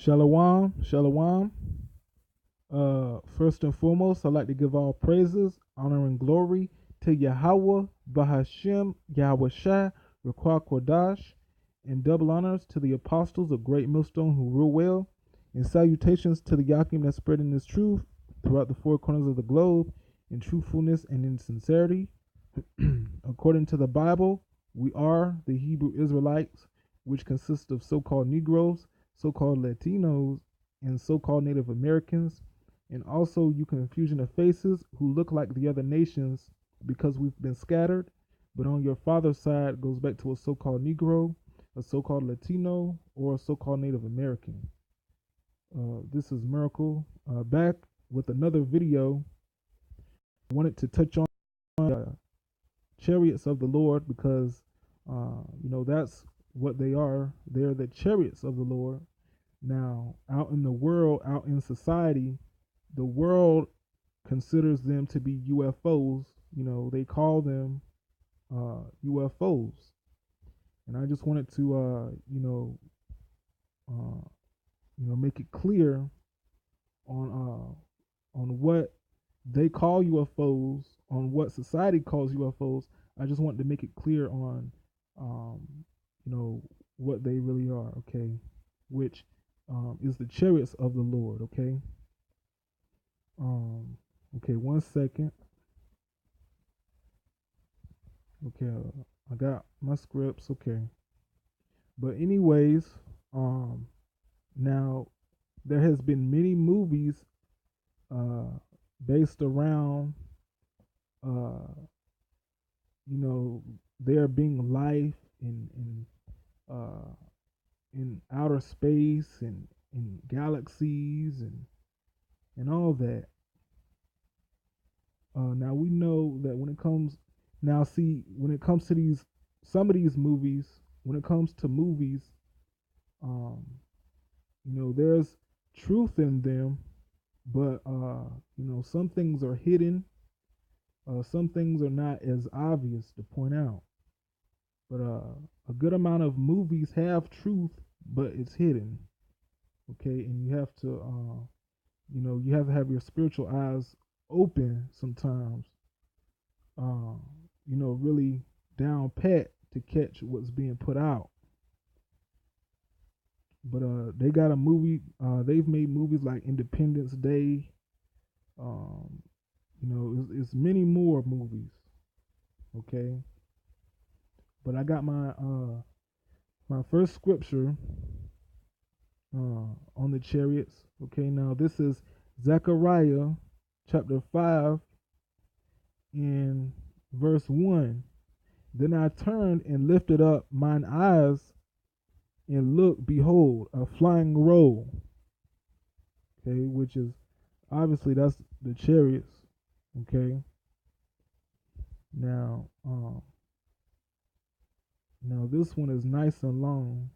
Shalom, shalom. First and foremost, I'd like to give all praises, honor, and glory to Yahawah, Bahashem, Yahweh Shai, Requa Kodash, and double honors to the apostles of Great Millstone who rule well, and salutations to the Yakim that's spreading this truth throughout the four corners of the globe in truthfulness and in sincerity. According to the Bible, we are the Hebrew Israelites, which consist of so-called Negroes, so-called Latinos, and so-called Native Americans, and also you confusion of faces who look like the other nations because we've been scattered, but on your father's side goes back to a so-called Negro, a so-called Latino, or a so-called Native American. This is Miracle, back with another video. I wanted to touch on chariots of the Lord because, that's what they are. They're the chariots of the Lord. Now, out in the world, out in society, the world considers them to be UFOs. They call them UFOs. And I just wanted to, make it clear on what they call UFOs, on what society calls UFOs. I just wanted to make it clear on, what they really are. Okay, which is the chariots of the Lord. Okay. Okay, 1 second. Okay, I got my scripts. Okay, but anyways, now there has been many movies based around there being life in outer space and in galaxies and all that. Now we know that when it comes to some of these movies, when it comes to movies, there's truth in them, but some things are hidden. Some things are not as obvious to point out. But a good amount of movies have truth, but it's hidden. Okay, and you have to have your spiritual eyes open sometimes, really down pat to catch what's being put out. But they got a movie, they've made movies like Independence Day, it's many more movies. Okay, but I got my first scripture on the chariots. Okay, now this is Zechariah chapter 5 and verse 1. Then I turned and lifted up mine eyes and looked, behold, a flying roll. Okay, which is obviously that's the chariots. Okay. Now this one is nice and long.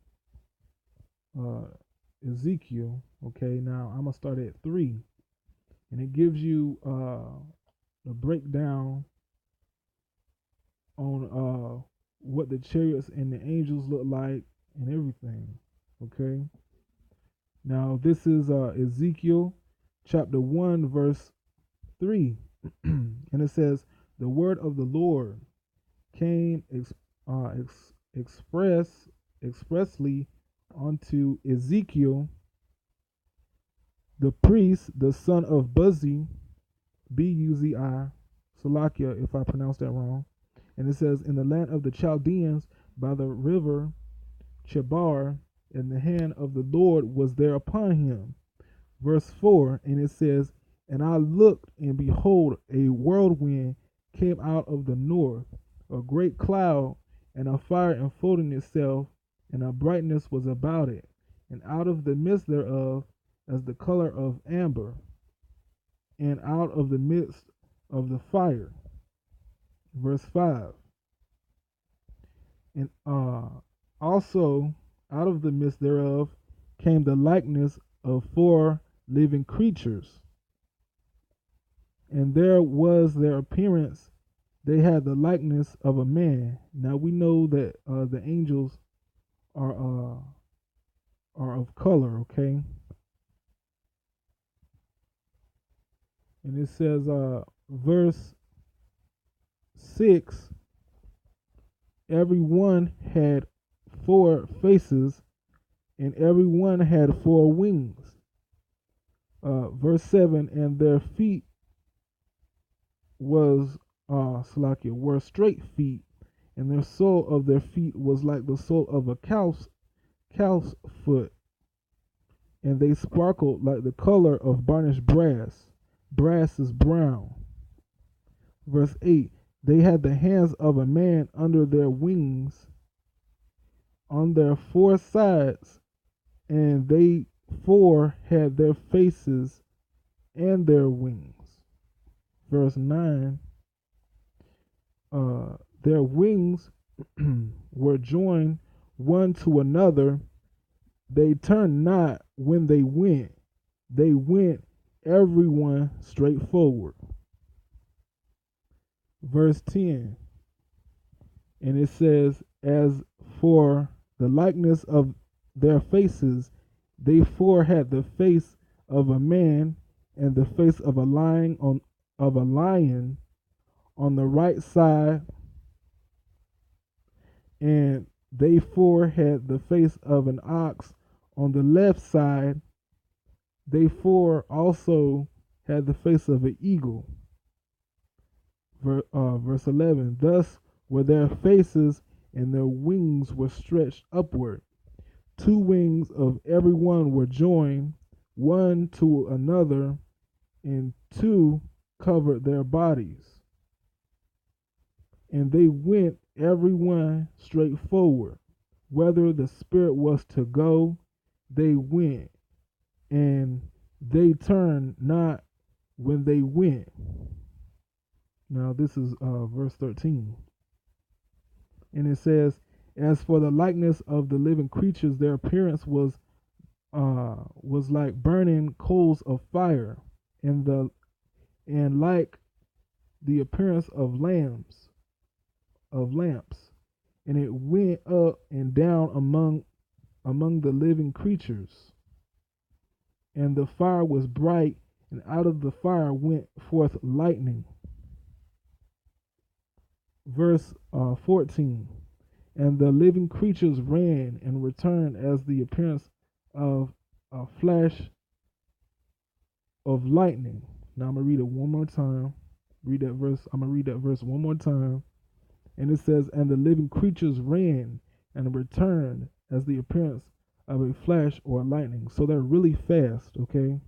Ezekiel. Okay, now I'm gonna start at 3. And it gives you a breakdown on what the chariots and the angels look like and everything. Okay. Now this is Ezekiel chapter 1 verse 3. And it says, the word of the Lord came expressly unto Ezekiel the priest, the son of Buzi, Buzi, Salakia, if I pronounce that wrong. And it says, in the land of the Chaldeans by the river Chebar, and the hand of the Lord was there upon him. Verse 4, and it says, and I looked, and behold, a whirlwind came out of the north, a great cloud, and a fire enfolding itself, and a brightness was about it, and out of the midst thereof as the color of amber, and out of the midst of the fire. Verse 5, and also out of the midst thereof came the likeness of 4 living creatures, and there was their appearance, they had the likeness of a man. Now we know that the angels are of color. Okay, says, verse 6, every one had 4 faces, and every one had 4 wings. Verse 7, and their feet were straight feet, and the sole of their feet was like the sole of a calf's foot, and they sparkled like the color of burnished brass. Brass is brown. Verse 8, they had the hands of a man under their wings on their 4 sides, and they 4 had their faces and their wings. Verse 9, their wings were joined one to another. They turned not when they went. They went everyone straight forward. Verse 10, and it says, as for the likeness of their faces, they 4 had the face of a man and the face of a lion on the right side, and they 4 had the face of an ox on the left side. They 4 also had the face of an eagle. Verse 11, thus were their faces, and their wings were stretched upward. 2 wings of every one were joined one to another, and 2 covered their bodies. And they went every one straight forward. Whether the spirit was to go, they went, and they turned not when they went. Now this is verse 13. And it says, as for the likeness of the living creatures, their appearance was like burning coals of fire, and like the appearance of lamps, and it went up and down among the living creatures. And the fire was bright, and out of the fire went forth lightning. Verse 14, and the living creatures ran and returned as the appearance of a flash of lightning. Now I'm going to read it one more time. I'm going to read that verse one more time. And it says, and the living creatures ran and returned as the appearance of a flash or lightning. So they're really fast, okay?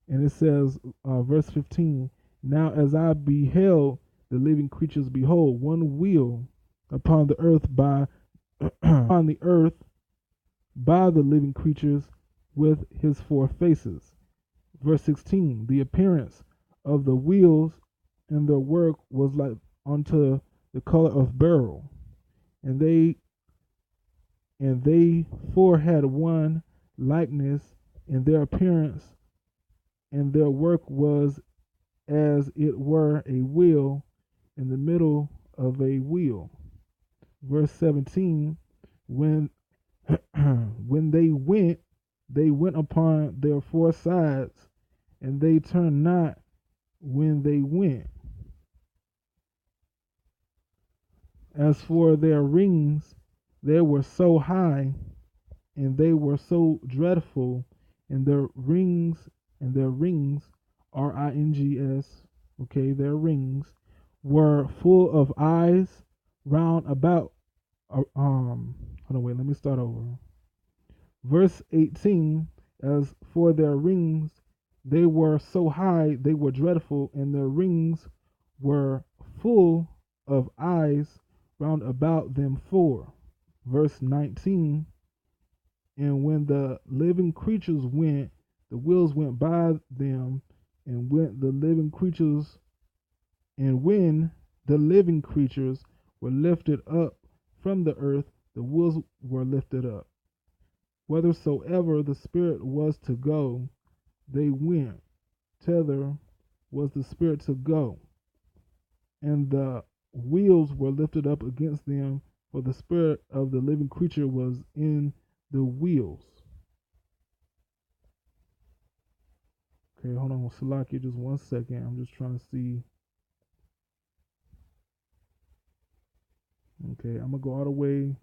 And it says, verse 15, now as I beheld the living creatures, behold, one wheel upon the earth by the living creatures with his 4 faces. Verse 16, the appearance of the wheels and their work was like unto the color of beryl, and they 4 had one likeness in their appearance, and their work was as it were a wheel in the middle of a wheel. Verse 17, when they went upon their 4 sides, and they turned not when they went. As for their rings, they were so high, and they were so dreadful, and their rings, R-I-N-G-S, okay, their rings were full of eyes round about. Hold on, wait, let me start over. Verse 18, as for their rings, they were so high, they were dreadful, and their rings were full of eyes round about them 4. Verse 19, and when the living creatures went, the wheels went by them, and when the living creatures were lifted up from the earth, the wheels were lifted up. Whithersoever the spirit was to go, they went. Thither was the spirit to go, and the wheels were lifted up against them, for the spirit of the living creature was in the wheels. Okay, hold on, Salakia, just 1 second. I'm just trying to see. Okay, I'm gonna go all the way.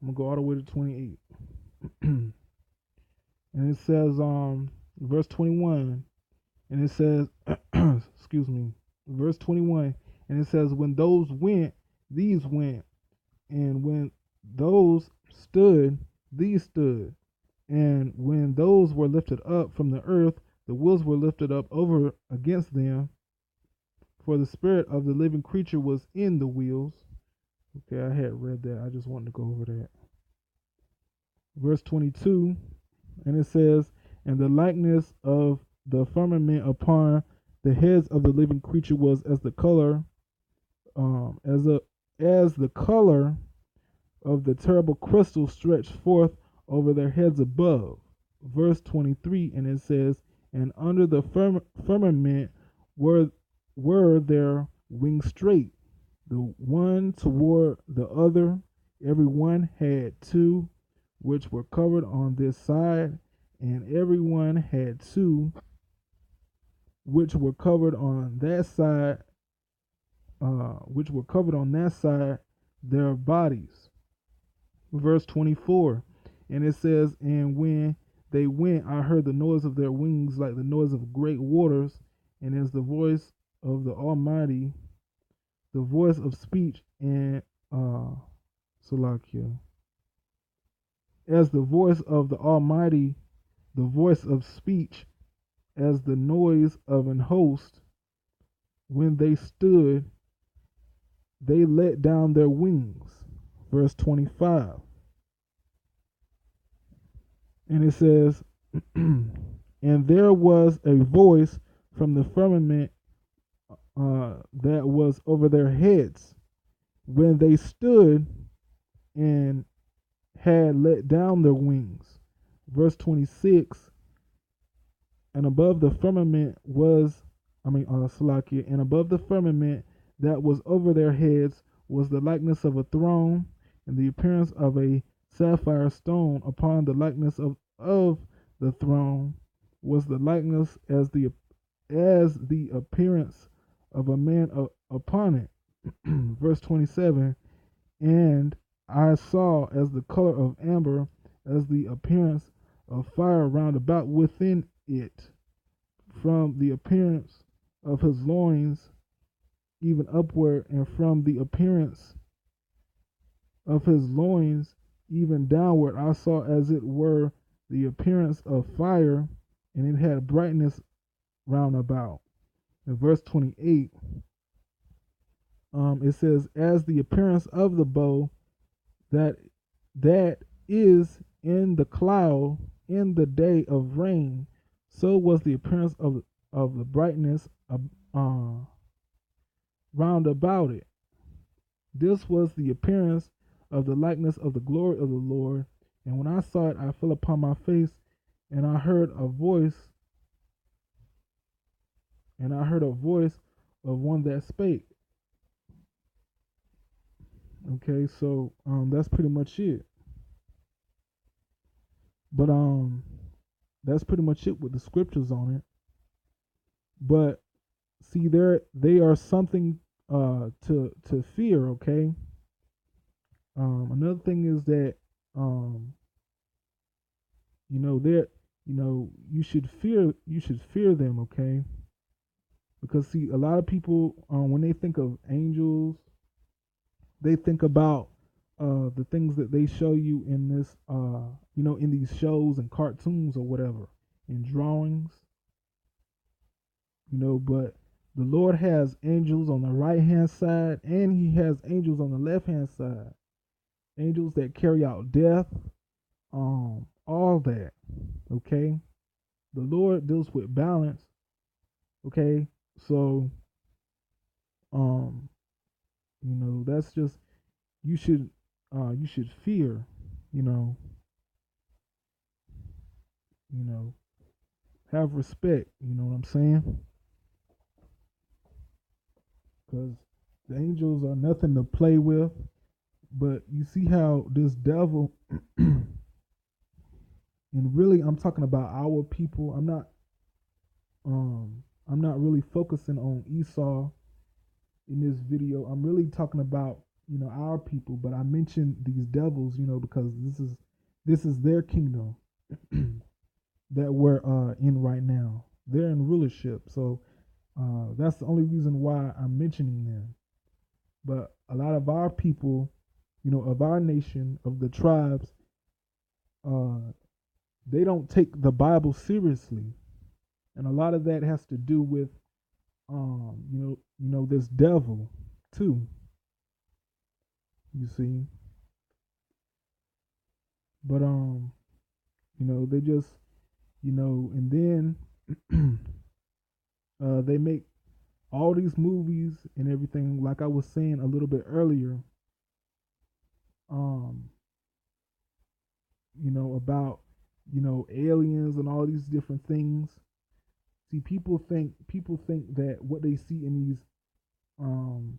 I'm gonna go all the way to 28. And it says, verse 21, and it says, excuse me, verse 21, and it says, when those went, these went, and when those stood, these stood, and when those were lifted up from the earth, the wheels were lifted up over against them, for the spirit of the living creature was in the wheels. Okay, I had read that. I just wanted to go over that. Verse 22, and it says, and the likeness of the firmament upon the heads of the living creature was as the color, as the color of the terrible crystal stretched forth over their heads above. Verse 23, and it says, and under the firmament were their wings straight, the one toward the other. Every one had two, which were covered on this side, and every one had two, which were covered on that side, their bodies. Verse 24, and it says, and when they went, I heard the noise of their wings like the noise of great waters, and as the voice of the Almighty, the voice of speech, and Salakia, as the voice of the Almighty, the voice of speech, as the noise of an host. When they stood, they let down their wings. Verse 25. And it says, and there was a voice from the firmament that was over their heads when they stood and had let down their wings. Verse 26, and above the firmament was, Salakia, and above the firmament that was over their heads was the likeness of a throne, and the appearance of a sapphire stone. Upon the likeness of the throne was the likeness as the appearance of a man upon it. Verse 27, and I saw as the color of amber, as the appearance of fire round about within it, from the appearance of his loins even upward, and from the appearance of his loins even downward, I saw as it were the appearance of fire, and it had brightness round about. In verse 28, it says, as the appearance of the bow that is in the cloud in the day of rain, so was the appearance of the brightness round about it. This was the appearance of the likeness of the glory of the Lord. And when I saw it, I fell upon my face, and I heard a voice, of one that spake. Okay, so that's pretty much it. But that's pretty much it with the scriptures on it. But see, they are something to fear. Okay. Another thing is that you should fear them. Okay. Because see, a lot of people when they think of angels, they think about the things that they show you in this in these shows and cartoons or whatever, in drawings. But the Lord has angels on the right hand side, and he has angels on the left hand side. Angels that carry out death, all that. Okay. The Lord deals with balance. Okay. So that's just, you should fear, you know, have respect, you know what I'm saying? Because the angels are nothing to play with. But you see how this devil And really, I'm talking about our people. I'm not really focusing on Esau in this video. I'm really talking about, our people. But I mentioned these devils, because this is their kingdom that we're in right now. They're in rulership, so that's the only reason why I'm mentioning them. But a lot of our people, of our nation, of the tribes, uh, they don't take the Bible seriously, and a lot of that has to do with, this devil too. You see, but they just, and then they make all these movies and everything. Like I was saying a little bit earlier, um, about aliens and all these different things. See, people think that what they see in these um,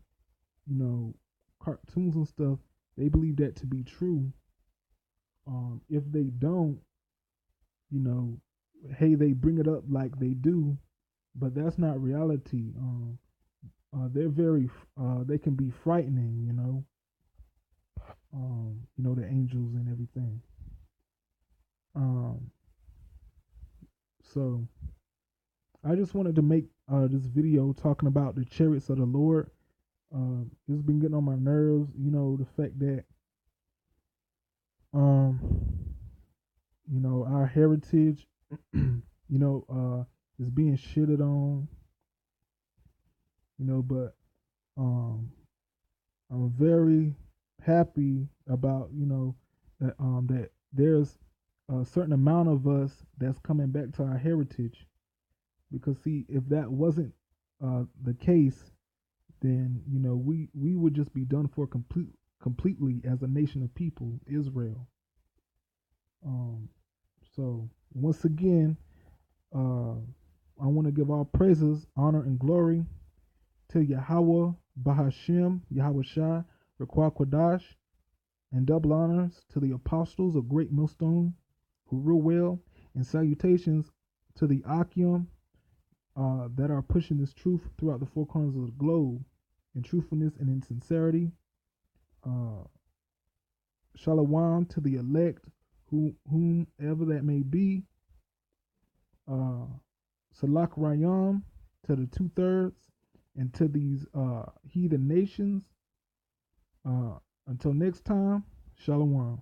you know, cartoons and stuff, they believe that to be true. If they don't, you know, hey, they bring it up like they do, but that's not reality. They're very, they can be frightening, the angels and everything. Um, so I just wanted to make this video talking about the chariots of the Lord. It's been getting on my nerves, the fact that um, our heritage, is being shitted on, but um, I'm very happy about, that there's a certain amount of us that's coming back to our heritage. Because see, if that wasn't the case, then we would just be done for completely as a nation of people, Israel. Um, so once again, uh, I want to give all praises, honor, and glory to Yahawah, Bahashem, Yahweh Shai, Requa Quadash, and double honors to the apostles of Great Millstone who rule well, and salutations to the Akim that are pushing this truth throughout the four corners of the globe in truthfulness and in sincerity. Uh, Shalom to the elect, whomever that may be. Salak Rayam to the 2/3, and to these heathen nations. Until next time, Shalom.